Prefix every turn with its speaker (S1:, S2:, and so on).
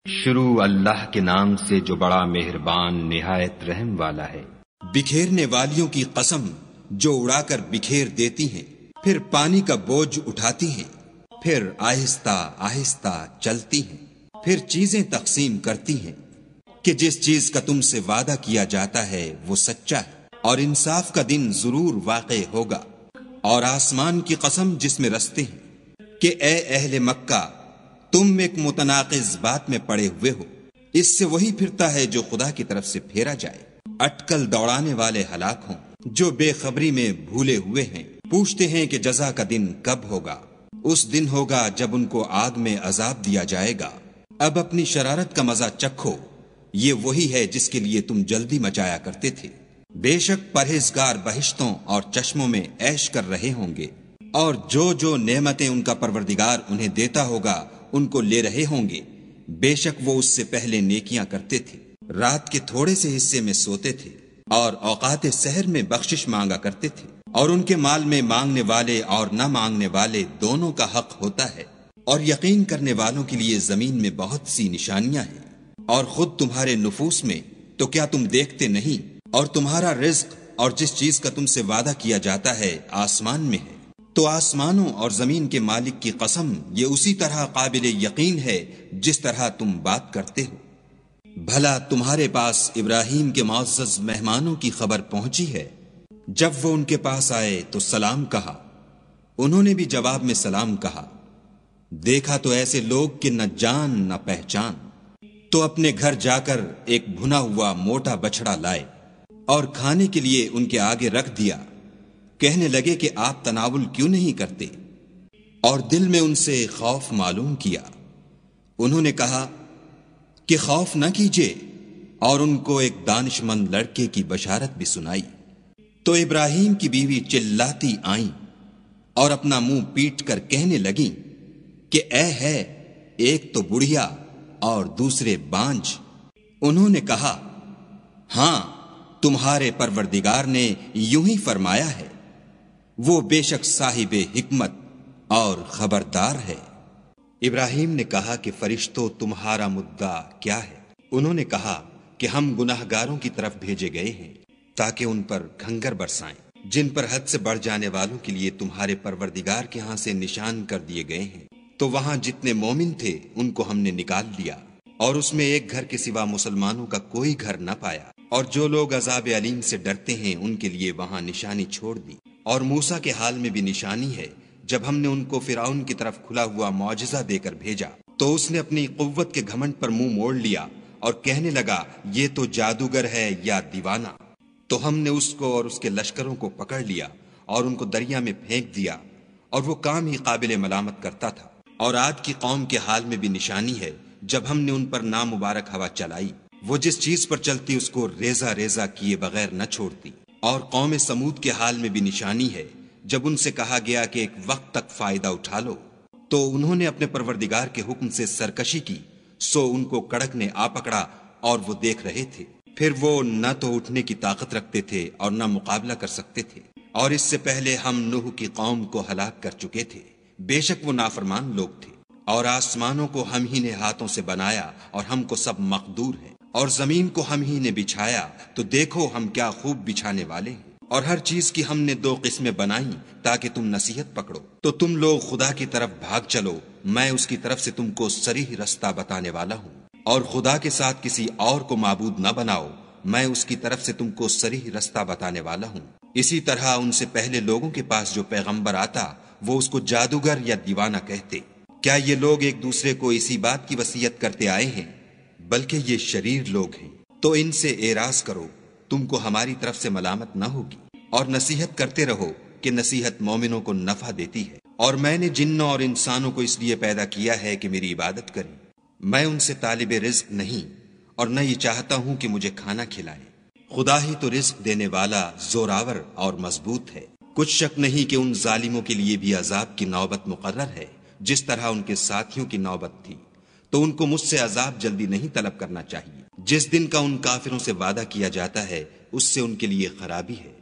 S1: شروع اللہ کے نام سے جو بڑا مہربان نہایت رحم والا ہے۔
S2: بکھیرنے والیوں کی قسم جو اڑا کر بکھیر دیتی ہیں، پھر پانی کا بوجھ اٹھاتی ہیں، پھر آہستہ آہستہ چلتی ہیں، پھر چیزیں تقسیم کرتی ہیں کہ جس چیز کا تم سے وعدہ کیا جاتا ہے وہ سچا ہے اور انصاف کا دن ضرور واقع ہوگا۔ اور آسمان کی قسم جس میں رستے ہیں کہ اے اہل مکہ، تم ایک متناقض بات میں پڑے ہوئے ہو، اس سے وہی پھرتا ہے جو خدا کی طرف سے پھیرا جائے۔ اٹکل دوڑانے والے ہلاک ہوں جو بے خبری میں بھولے ہوئے ہیں، پوچھتے ہیں کہ جزا کا دن کب ہوگا۔ اس دن ہوگا جب ان کو آگ میں عذاب دیا جائے گا۔ اب اپنی شرارت کا مزہ چکھو، یہ وہی ہے جس کے لیے تم جلدی مچایا کرتے تھے۔ بے شک پرہیزگار بہشتوں اور چشموں میں عیش کر رہے ہوں گے، اور جو نعمتیں ان کا پروردگار انہیں دیتا ہوگا ان کو لے رہے ہوں گے۔ بے شک وہ اس سے پہلے نیکیاں کرتے تھے، رات کے تھوڑے سے حصے میں سوتے تھے اور اوقات سحر میں بخشش مانگا کرتے تھے، اور ان کے مال میں مانگنے والے اور نہ مانگنے والے دونوں کا حق ہوتا ہے۔ اور یقین کرنے والوں کے لیے زمین میں بہت سی نشانیاں ہیں، اور خود تمہارے نفوس میں تو کیا تم دیکھتے نہیں؟ اور تمہارا رزق اور جس چیز کا تم سے وعدہ کیا جاتا ہے آسمان میں ہے۔ تو آسمانوں اور زمین کے مالک کی قسم، یہ اسی طرح قابل یقین ہے جس طرح تم بات کرتے ہو۔ بھلا تمہارے پاس ابراہیم کے معزز مہمانوں کی خبر پہنچی ہے؟ جب وہ ان کے پاس آئے تو سلام کہا، انہوں نے بھی جواب میں سلام کہا۔ دیکھا تو ایسے لوگ کہ نہ جان نہ پہچان، تو اپنے گھر جا کر ایک بھنا ہوا موٹا بچڑا لائے اور کھانے کے لیے ان کے آگے رکھ دیا۔ کہنے لگے کہ آپ تناول کیوں نہیں کرتے؟ اور دل میں ان سے خوف معلوم کیا۔ انہوں نے کہا کہ خوف نہ کیجیے، اور ان کو ایک دانش مند لڑکے کی بشارت بھی سنائی۔ تو ابراہیم کی بیوی چلاتی آئیں اور اپنا منہ پیٹ کر کہنے لگیں کہ اے ہے، ایک تو بڑھیا اور دوسرے بانجھ۔ انہوں نے کہا، ہاں، تمہارے پروردگار نے یوں ہی فرمایا ہے، وہ بے شک صاحب حکمت اور خبردار ہے۔ ابراہیم نے کہا کہ فرشتوں، تمہارا مدعا کیا ہے؟ انہوں نے کہا کہ ہم گناہگاروں کی طرف بھیجے گئے ہیں تاکہ ان پر گھنگر برسائیں، جن پر حد سے بڑھ جانے والوں کے لیے تمہارے پروردگار کے ہاں سے نشان کر دیے گئے ہیں۔ تو وہاں جتنے مومن تھے ان کو ہم نے نکال لیا، اور اس میں ایک گھر کے سوا مسلمانوں کا کوئی گھر نہ پایا۔ اور جو لوگ عذاب علیم سے ڈرتے ہیں ان کے لیے وہاں نشانی چھوڑ دی۔ اور موسیٰ کے حال میں بھی نشانی ہے، جب ہم نے ان کو فرعون کی طرف کھلا ہوا معجزہ دے کر بھیجا تو اس نے اپنی قوت کے گھمنڈ پر منہ موڑ لیا اور کہنے لگا، یہ تو جادوگر ہے یا دیوانہ۔ تو ہم نے اس کو اور اس کے لشکروں کو پکڑ لیا اور ان کو دریا میں پھینک دیا، اور وہ کام ہی قابل ملامت کرتا تھا۔ اور عاد کی قوم کے حال میں بھی نشانی ہے، جب ہم نے ان پر نامبارک ہوا چلائی، وہ جس چیز پر چلتی اس کو ریزہ ریزہ کیے بغیر نہ چھوڑتی۔ اور قوم سمود کے حال میں بھی نشانی ہے، جب ان سے کہا گیا کہ ایک وقت تک فائدہ اٹھا لو، تو انہوں نے اپنے پروردگار کے حکم سے سرکشی کی، سو ان کو کڑک نے آ پکڑا اور وہ دیکھ رہے تھے۔ پھر وہ نہ تو اٹھنے کی طاقت رکھتے تھے اور نہ مقابلہ کر سکتے تھے۔ اور اس سے پہلے ہم نوح کی قوم کو ہلاک کر چکے تھے، بے شک وہ نافرمان لوگ تھے۔ اور آسمانوں کو ہم ہی نے ہاتھوں سے بنایا اور ہم کو سب مقدور ہیں، اور زمین کو ہم ہی نے بچھایا، تو دیکھو ہم کیا خوب بچھانے والے ہیں۔ اور ہر چیز کی ہم نے 2 قسمیں بنائیں تاکہ تم نصیحت پکڑو۔ تو تم لوگ خدا کی طرف بھاگ چلو، میں اس کی طرف سے تم کو صریح رستہ بتانے والا ہوں۔ اور خدا کے ساتھ کسی اور کو معبود نہ بناؤ، میں اس کی طرف سے تم کو صریح رستہ بتانے والا ہوں۔ اسی طرح ان سے پہلے لوگوں کے پاس جو پیغمبر آتا وہ اس کو جادوگر یا دیوانہ کہتے۔ کیا یہ لوگ ایک دوسرے کو اسی بات کی وصیت کرتے آئے ہیں؟ بلکہ یہ شریر لوگ ہیں۔ تو ان سے اعراض کرو، تم کو ہماری طرف سے ملامت نہ ہوگی، اور نصیحت کرتے رہو کہ نصیحت مومنوں کو نفع دیتی ہے۔ اور میں نے جنوں اور انسانوں کو اس لیے پیدا کیا ہے کہ میری عبادت کریں۔ میں ان سے طالب رزق نہیں، اور نہ یہ چاہتا ہوں کہ مجھے کھانا کھلائیں۔ خدا ہی تو رزق دینے والا، زوراور اور مضبوط ہے۔ کچھ شک نہیں کہ ان ظالموں کے لیے بھی عذاب کی نوبت مقرر ہے، جس طرح ان کے ساتھیوں کی نوبت تھی۔ تو ان کو مجھ سے عذاب جلدی نہیں طلب کرنا چاہیے۔ جس دن کا ان کافروں سے وعدہ کیا جاتا ہے اس سے ان کے لیے خرابی ہے۔